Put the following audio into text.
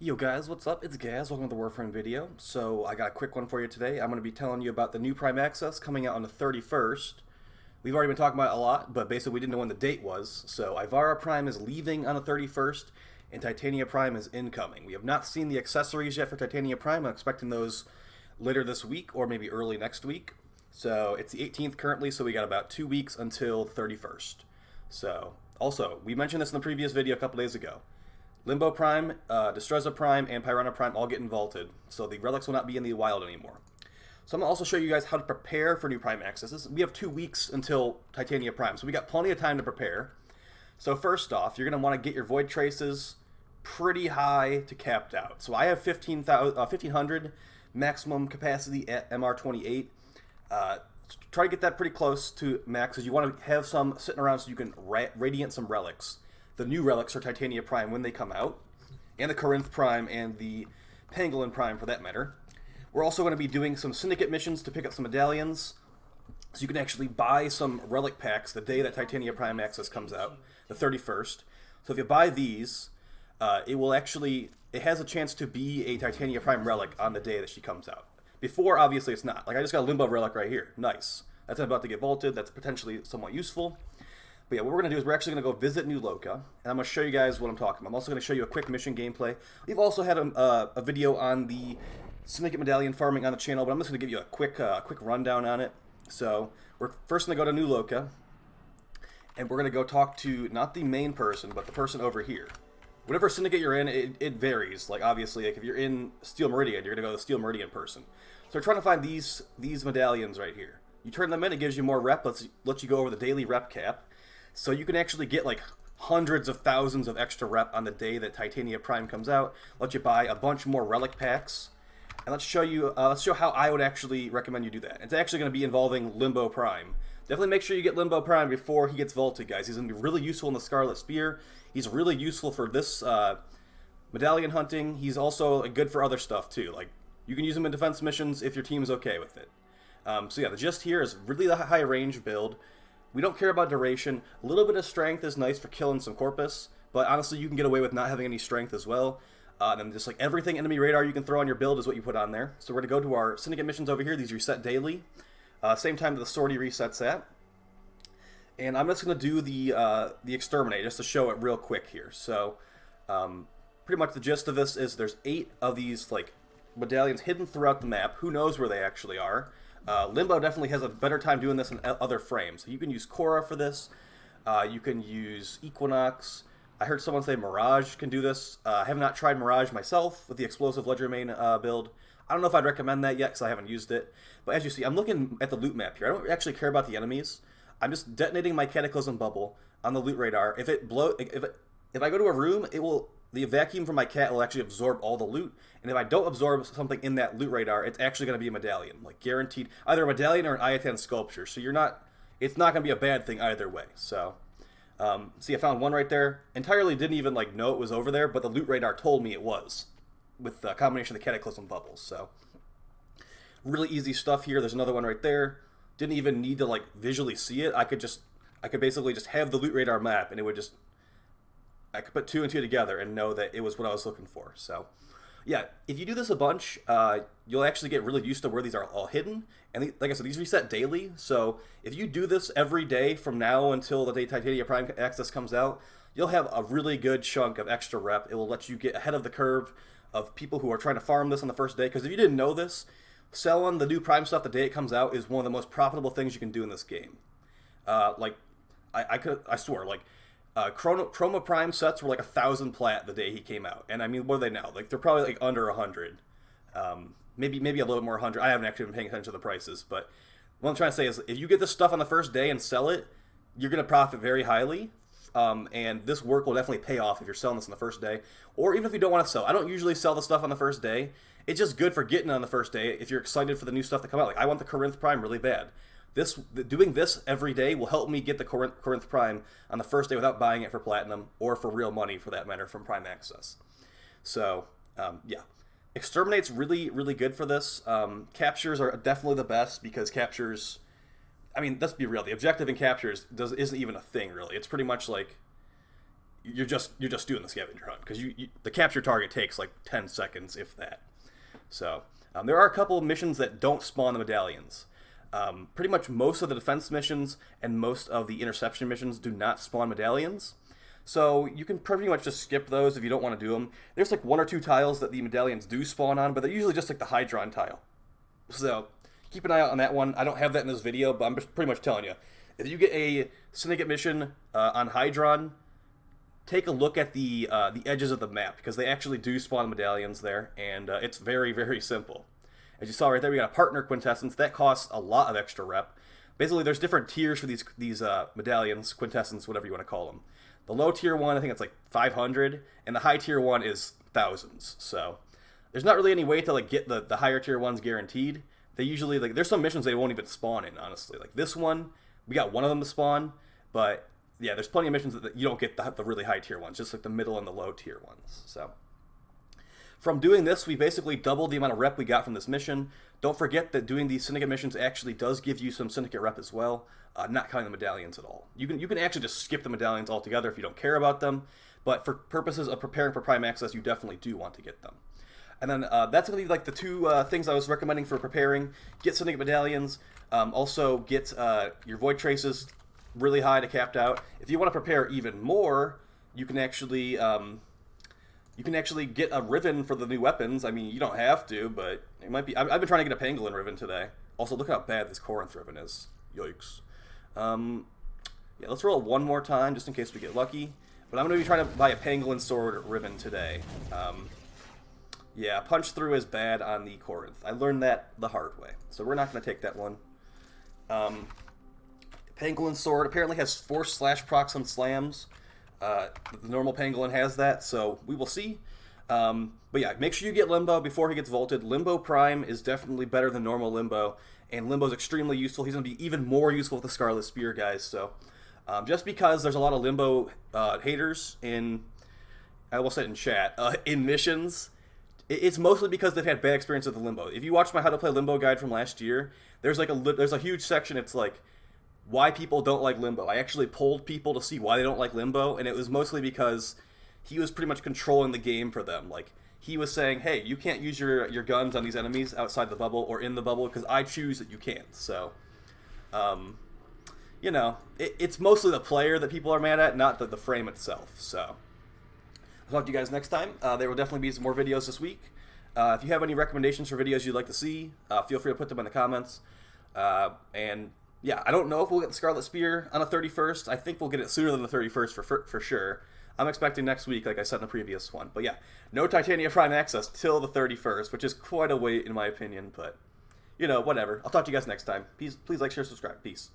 Yo guys, what's up? It's Gaz. Welcome to the Warframe video. So I got a quick one for you today. I'm going to be telling you about the new Prime Access coming out on the 31st. We've already been talking about it a lot, but basically we didn't know when the date was. So Ivara Prime is leaving on the 31st, and Titania Prime is incoming. We have not seen the accessories yet for Titania Prime. I'm expecting those later this week or maybe early next week. So it's the 18th currently, so we got about 2 weeks until the 31st. So also, we mentioned this in the previous video a couple days ago. Limbo Prime, Destreza Prime, and Piranha Prime all getting vaulted, so the relics will not be in the wild anymore. So I'm going to also show you guys how to prepare for new Prime accesses. We have 2 weeks until Titania Prime, so we got plenty of time to prepare. So first off, you're going to want to get your Void Traces pretty high to capped out. So I have 1500 maximum capacity at MR28. Try to get that pretty close to max, because you want to have some sitting around so you can radiant some relics. The new relics for Titania Prime when they come out, and the Corinth Prime and the Pangolin Prime for that matter. We're also going to be doing some Syndicate missions to pick up some medallions, so you can actually buy some relic packs the day that Titania Prime Access comes out, the 31st. So if you buy these, it has a chance to be a Titania Prime relic on the day that she comes out. Before, obviously, it's not. Like, I just got a Limbo relic right here. Nice. That's about to get vaulted. That's potentially somewhat useful. But yeah, what we're going to do is we're actually going to go visit New Loca, and I'm going to show you guys what I'm talking about. I'm also going to show you a quick mission gameplay. We've also had a video on the Syndicate Medallion farming on the channel, but I'm just going to give you a quick rundown on it. So we're first going to go to New Loca, and we're going to go talk to not the main person, but the person over here. Whatever Syndicate you're in, it varies. Like, obviously, like if you're in Steel Meridian, you're going to go to the Steel Meridian person. So we're trying to find these medallions right here. You turn them in, it gives you more rep, lets you go over the daily rep cap. So you can actually get like hundreds of thousands of extra rep on the day that Titania Prime comes out. Let you buy a bunch more relic packs, and let's show how I would actually recommend you do that. It's actually going to be involving Limbo Prime. Definitely make sure you get Limbo Prime before he gets vaulted, guys. He's going to be really useful in the Scarlet Spear. He's really useful for this medallion hunting. He's also good for other stuff too. Like, you can use him in defense missions if your team is okay with it. So yeah, the gist here is really the high range build. We don't care about duration. A little bit of strength is nice for killing some Corpus, but honestly, you can get away with not having any strength as well. And then just like everything enemy radar you can throw on your build is what you put on there. So we're going to go to our Syndicate missions over here. These reset daily. Same time that the sortie resets at. And I'm just going to do the Exterminate just to show it real quick here. So pretty much the gist of this is there's 8 of these like medallions hidden throughout the map. Who knows where they actually are? Limbo definitely has a better time doing this in other frames. So you can use Korra for this. You can use Equinox. I heard someone say Mirage can do this. I have not tried Mirage myself with the Explosive Ledger main build. I don't know if I'd recommend that yet because I haven't used it. But as you see, I'm looking at the loot map here. I don't actually care about the enemies. I'm just detonating my Cataclysm Bubble on the loot radar. If I go to a room, the vacuum from my cat will actually absorb all the loot, and if I don't absorb something in that loot radar, it's actually going to be a medallion, like guaranteed, either a medallion or an Ayatan sculpture. So it's not going to be a bad thing either way. So, see, I found one right there. Entirely didn't even like know it was over there, but the loot radar told me it was, with the combination of the Cataclysm bubbles. So, really easy stuff here. There's another one right there. Didn't even need to like visually see it. I could basically just have the loot radar map, and it would just. I could put 2 and 2 together and know that it was what I was looking for. So, yeah, if you do this a bunch, you'll actually get really used to where these are all hidden. And like I said, these reset daily. So if you do this every day from now until the day Titania Prime Access comes out, you'll have a really good chunk of extra rep. It will let you get ahead of the curve of people who are trying to farm this on the first day. Because if you didn't know this, selling the new Prime stuff the day it comes out is one of the most profitable things you can do in this game. I swear, like, Chroma Prime sets were like 1,000 plat the day he came out, and I mean, what are they now? Like, they're probably like under 100, maybe a little bit more 100. I haven't actually been paying attention to the prices, but what I'm trying to say is, if you get this stuff on the first day and sell it, you're going to profit very highly, and this work will definitely pay off if you're selling this on the first day, or even if you don't want to sell. I don't usually sell the stuff on the first day. It's just good for getting on the first day if you're excited for the new stuff to come out. Like, I want the Corinth Prime really bad. Doing this every day will help me get the Corinth Prime on the first day without buying it for platinum or for real money, for that matter, from Prime Access. So, yeah. Exterminate's really, really good for this. Captures are definitely the best because captures... I mean, let's be real. The objective in captures isn't even a thing, really. It's pretty much like you're just doing the scavenger hunt because the capture target takes like 10 seconds, if that. So there are a couple of missions that don't spawn the medallions. Pretty much most of the defense missions and most of the interception missions do not spawn medallions. So you can pretty much just skip those if you don't want to do them. There's like 1 or 2 tiles that the medallions do spawn on, but they're usually just like the Hydron tile. So keep an eye out on that one. I don't have that in this video, but I'm just pretty much telling you. If you get a Syndicate mission on Hydron, take a look at the edges of the map, because they actually do spawn medallions there, and it's very, very simple. As you saw right there, we got a partner quintessence. That costs a lot of extra rep. Basically, there's different tiers for these medallions, quintessence, whatever you want to call them. The low tier one, I think it's like 500, and the high tier one is thousands. So there's not really any way to like get the higher tier ones guaranteed. They usually, like, there's some missions they won't even spawn in, honestly. Like this one, we got one of them to spawn, but yeah, there's plenty of missions that you don't get the really high tier ones, just like the middle and the low tier ones. So from doing this, we basically doubled the amount of rep we got from this mission. Don't forget that doing these Syndicate missions actually does give you some Syndicate rep as well, not counting the medallions at all. You can actually just skip the medallions altogether if you don't care about them, but for purposes of preparing for Prime Access, you definitely do want to get them. And then that's going to be like the 2 things I was recommending for preparing. Get Syndicate medallions, also get your Void Traces really high to capped out. If you want to prepare even more, you can actually get a Riven for the new weapons. I mean, you don't have to, but it might be. I've been trying to get a Pangolin Riven today. Also, look how bad this Corinth Riven is. Yikes. Yeah, let's roll it one more time just in case we get lucky. But I'm going to be trying to buy a Pangolin Sword Riven today. Yeah, punch through is bad on the Corinth. I learned that the hard way, so we're not going to take that one. Pangolin Sword apparently has Force Slash procs on slams. The normal Pangolin has that, so we will see. But yeah, make sure you get Limbo before he gets vaulted. Limbo Prime is definitely better than normal Limbo, and Limbo is extremely useful. He's going to be even more useful with the Scarlet Spear, guys. So just because there's a lot of Limbo haters in, I will say it in chat, in missions, it's mostly because they've had bad experience with the Limbo. If you watch my How to Play Limbo guide from last year, there's a huge section. It's like why people don't like Limbo. I actually polled people to see why they don't like Limbo, and it was mostly because he was pretty much controlling the game for them. Like, he was saying, hey, you can't use your guns on these enemies outside the bubble or in the bubble because I choose that you can't. So, you know, it's mostly the player that people are mad at, not the frame itself. So I'll talk to you guys next time. There will definitely be some more videos this week. If you have any recommendations for videos you'd like to see, feel free to put them in the comments. And yeah, I don't know if we'll get the Scarlet Spear on the 31st. I think we'll get it sooner than the 31st for sure. I'm expecting next week, like I said in the previous one. But yeah, no Titania Prime Access till the 31st, which is quite a wait in my opinion. But, you know, whatever. I'll talk to you guys next time. Please like, share, subscribe. Peace.